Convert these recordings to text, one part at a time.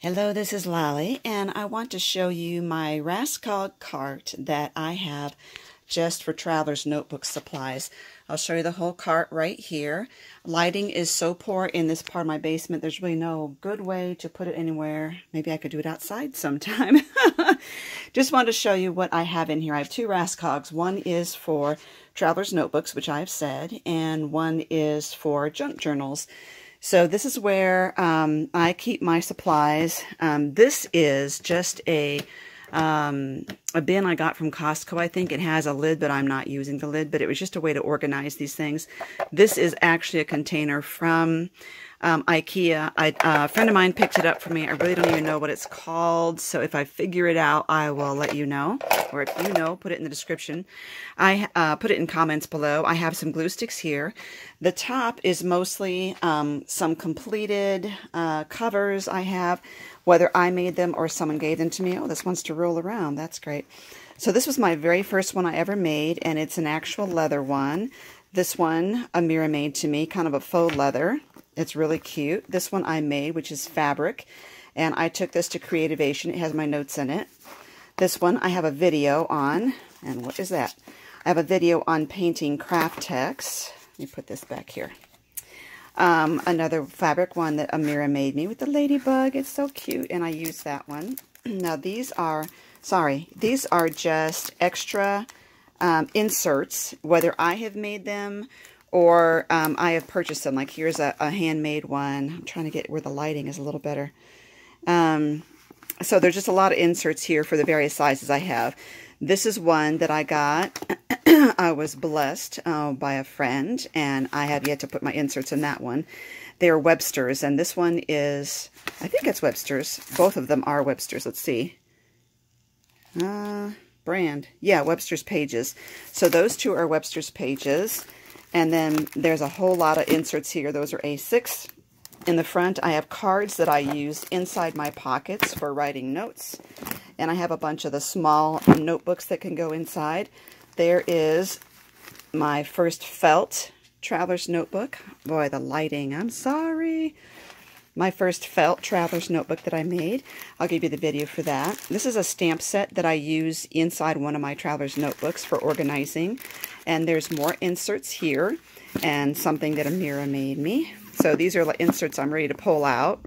Hello, this is Lolly, and I want to show you my Raskog cart that I have just for traveler's notebook supplies. I'll show you the whole cart right here. Lighting is so poor in this part of my basement, there's really no good way to put it anywhere. Maybe I could do it outside sometime. Just wanted to show you what I have in here. I have two Raskogs. One is for traveler's notebooks, which I've said, and one is for junk journals. So this is where I keep my supplies. This is just a bin I got from Costco. I think it has a lid, but I'm not using the lid, but it was just a way to organize these things. This is actually a container from IKEA. A friend of mine picked it up for me. I really don't even know what it's called, so if I figure it out, I will let you know. Or if you know, put it in the description. I put it in comments below. I have some glue sticks here. The top is mostly some completed covers I have, whether I made them or someone gave them to me. Oh, this wants to roll around. That's great. So this was my very first one I ever made, and it's an actual leather one. This one, Amira made to me, kind of a faux leather. It's really cute. This one I made, which is fabric, and I took this to Creativation. It has my notes in it. This one I have a video on, and what is that? I have a video on painting craft text. Let me put this back here. Another fabric one that Amira made me with the ladybug. It's so cute, and I use that one. Now these are just extra inserts, whether I have made them or I have purchased them. Like here's a handmade one. I'm trying to get where the lighting is a little better. So there's just a lot of inserts here for the various sizes I have. This is one that I got. I was blessed by a friend, and I have yet to put my inserts in that one. They are Webster's, and this one is, I think it's Webster's. Both of them are Webster's. Let's see. Brand. Yeah, Webster's Pages. So those two are Webster's Pages. And then there's a whole lot of inserts here. Those are A6. In the front, I have cards that I use inside my pockets for writing notes. And I have a bunch of the small notebooks that can go inside. There is my first felt traveler's notebook. Boy, the lighting, I'm sorry. My first felt traveler's notebook that I made. I'll give you the video for that. This is a stamp set that I use inside one of my traveler's notebooks for organizing. And there's more inserts here and something that Amira made me. So these are inserts I'm ready to pull out.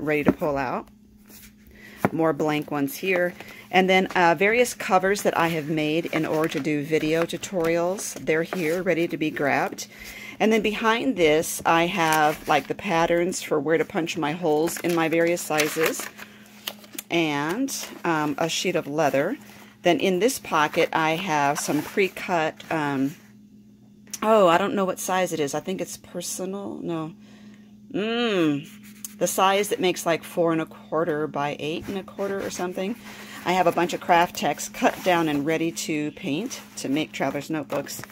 More blank ones here. And then various covers that I have made in order to do video tutorials. They're here, ready to be grabbed. And then behind this, I have like the patterns for where to punch my holes in my various sizes. And a sheet of leather. Then in this pocket, I have some pre-cut, oh, I don't know what size it is. I think it's personal. No. The size that makes like 4 1/4 by 8 1/4 or something. I have a bunch of craft text cut down and ready to paint to make traveler's notebooks.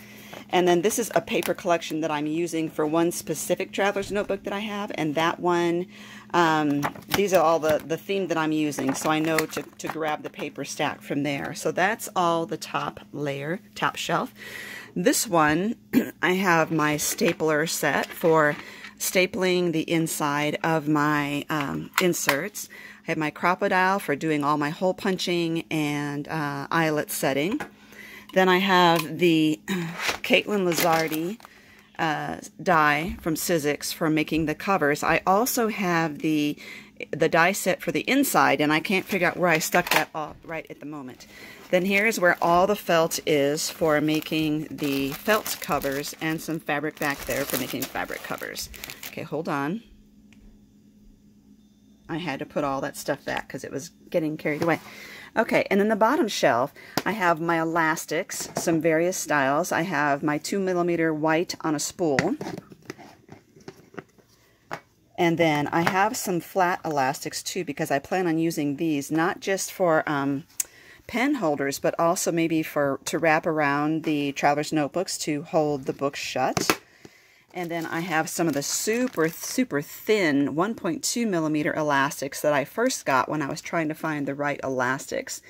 And then this is a paper collection that I'm using for one specific traveler's notebook that I have. And that one, these are all the theme that I'm using. So I know to grab the paper stack from there. So that's all the top layer, top shelf. This one, I have my stapler set for stapling the inside of my inserts. I have my crocodile for doing all my hole punching and eyelet setting. Then I have the Caitlin Lizardi die from Sizzix for making the covers. I also have the die set for the inside, and I can't figure out where I stuck that off right at the moment. Then here's where all the felt is for making the felt covers, and some fabric back there for making fabric covers. Okay, hold on. I had to put all that stuff back because it was getting carried away. Okay, and then the bottom shelf, I have my elastics, some various styles. I have my 2mm white on a spool. And then I have some flat elastics too, because I plan on using these not just for pen holders, but also maybe to wrap around the traveler's notebooks to hold the books shut. And then I have some of the super thin 1.2mm elastics that I first got when I was trying to find the right elastics.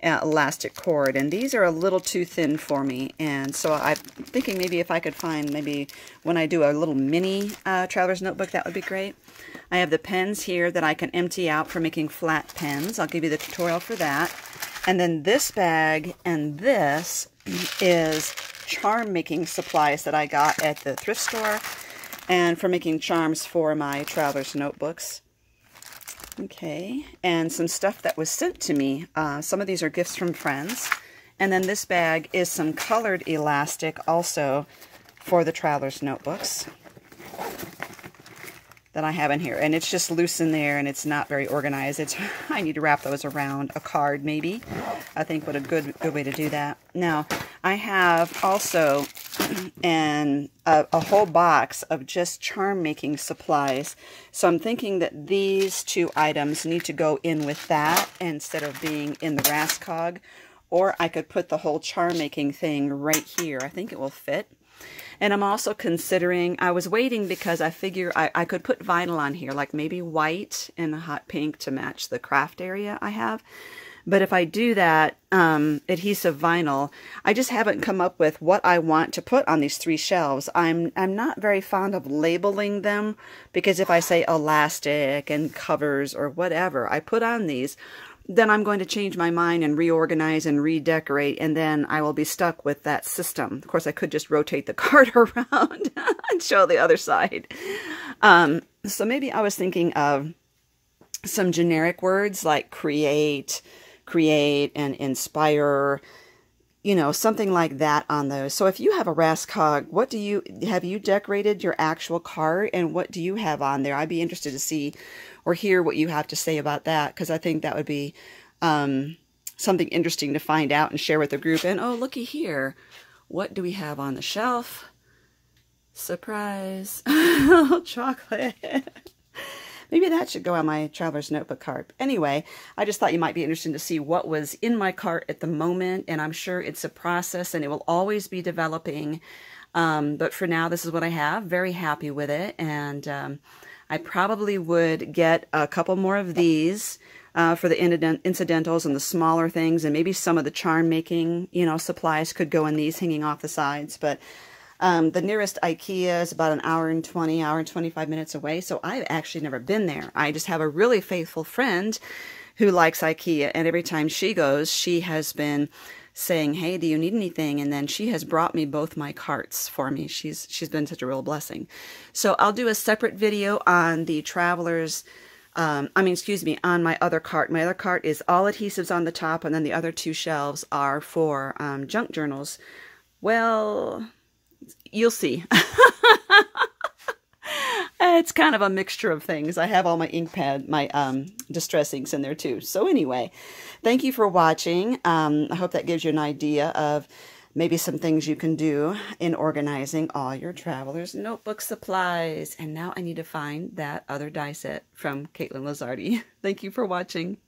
elastic cord, and these are a little too thin for me, and so I'm thinking maybe if I could find, maybe when I do a little mini traveler's notebook, that would be great. I have the pens here that I can empty out for making flat pens. I'll give you the tutorial for that. And then this bag and this is charm making supplies that I got at the thrift store, and for making charms for my traveler's notebooks. Okay, and some stuff that was sent to me. Some of these are gifts from friends. And then this bag is some colored elastic also for the traveler's notebooks that I have in here. And it's just loose in there, and it's not very organized. I need to wrap those around a card maybe. I think what a good way to do that. Now, I have also a whole box of just charm making supplies. So I'm thinking that these two items need to go in with that instead of being in the Raskog. Or I could put the whole charm making thing right here. I think it will fit. And I'm also considering, I was waiting because I figure I could put vinyl on here, like maybe white and a hot pink to match the craft area I have. But if I do that, adhesive vinyl, I just haven't come up with what I want to put on these 3 shelves. I'm not very fond of labeling them, because if I say elastic and covers or whatever I put on these, then I'm going to change my mind and reorganize and redecorate, and then I will be stuck with that system. Of course, I could just rotate the card around and show the other side. So maybe I was thinking of some generic words like create, and inspire, you know, something like that on those. So if you have a Raskog, have you decorated your actual card, and what do you have on there? I'd be interested to see or hear what you have to say about that, because I think that would be something interesting to find out and share with the group. And oh, looky here, what do we have on the shelf? Surprise. Chocolate. Maybe that should go on my traveler's notebook card. Anyway, I just thought you might be interested to see what was in my cart at the moment, and I'm sure it's a process and it will always be developing. But for now, this is what I have. Very happy with it, and I probably would get a couple more of these for the incidentals and the smaller things, and maybe some of the charm making, you know, supplies could go in these hanging off the sides. But the nearest IKEA is about an hour and 25 minutes away, so I've actually never been there. I just have a really faithful friend who likes IKEA, and every time she goes, she has been saying, hey, do you need anything? And then she has brought me both my carts for me. She's been such a real blessing. So I'll do a separate video on the travelers, on my other cart. My other cart is all adhesives on the top, and then the other 2 shelves are for junk journals. Well, you'll see. It's kind of a mixture of things. I have all my ink pad, my distress inks in there too. So anyway, thank you for watching. I hope that gives you an idea of maybe some things you can do in organizing all your traveler's notebook supplies. And now I need to find that other die set from Caitlin Lazardi. Thank you for watching.